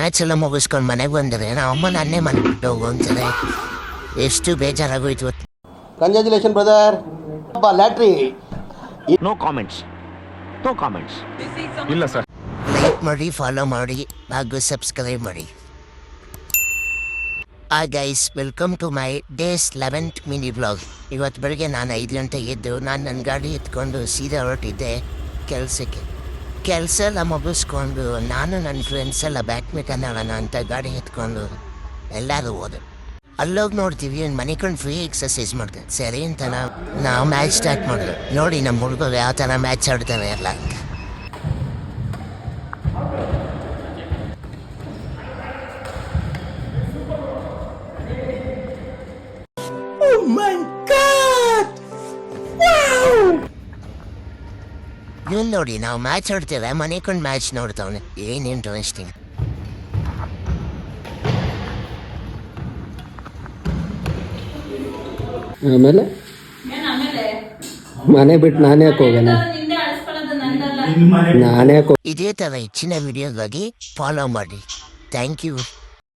Match ಎಲ್ಲ ಮುಗಿಸ್ಕೊಂಡು ಮನೆಗೆ ಬಂದರೆ ನಮ್ಮ ಅಮ್ಮ ನನ್ನೇ ಮನೆಬಿಟ್ಟು ಹೋಗು ಅಂತಾರೆ. ಎಷ್ಟು ಬೇಜಾರಾಗೋಯ್ತು. Congratulation brother, lottery. No comments, no comments. ಇಲ್ಲ ಸರ್. ಲೈಕ್ ಮಾಡಿ, ಫಾಲೋ ಮಾಡಿ ಹಾಗೂ ಸಬ್ಸ್ಕ್ರೈಬ್ ಮಾಡಿ. Guys, welcome to my days 11th mini blog. ಇವತ್ತು ಬೆಳಗ್ಗೆ ನಾನು 5 ಗಂಟೆಗೆ ಎದ್ದು ನನ್ನ ಗಾಡಿ ಎತ್ಕೊಂಡು ಸೀದಾ ಹೊರಟಿದ್ದೆ ಕೆಲಸಕ್ಕೆ. ಕೆಲಸ ಎಲ್ಲ ಮುಗಿಸ್ಕೊಂಡು ನಾನು ನನ್ನ ಫ್ರೆಂಡ್ಸ್ ಎಲ್ಲ ಬ್ಯಾಡ್ಮಿಂಟನ್ ಆಡೋಣ ಅಂತ ಗಾಡಿ ಎತ್ಕೊಂಡು ಎಲ್ಲರೂ ಹೋದೆ. ಅಲ್ಲೋಗಿ ನೋಡ್ತೀವಿ ಮನೆ ಕೊಂಡು ಫ್ರೀ ಎಕ್ಸಸೈಸ್ ಮಾಡಿದೆ. ಸರಿ ಅಂತ ನಾವು ಮ್ಯಾಚ್ ಸ್ಟಾರ್ಟ್ ಮಾಡಿದ್ವಿ. ನೋಡಿ ನಮ್ಮ ಹುಡುಗರು ಯಾವ ಥರ ಮ್ಯಾಚ್ ಆಡ್ತಾರೆ ಎಲ್ಲ. ಇವನ್ ನೋಡಿ ನಾವು ಮ್ಯಾಚ್ ಆಡ್ತೇವೆ, ಮನೆ ಕೊಂಡು ಮ್ಯಾಚ್ ನೋಡ್ತಾವನೆ. ಏನು ಇಂಟ್ರೆಸ್ಟಿಂಗ್. ಆಮೇಲೆ ಮನೆ ಬಿಟ್ಟು ನಾನೇ ಹೋಗೋಣ. ನಾನೇ ಇದೇ ಥರ ಹೆಚ್ಚಿನ ವಿಡಿಯೋಗಾಗಿ ಫಾಲೋ ಮಾಡಿ. Thank you.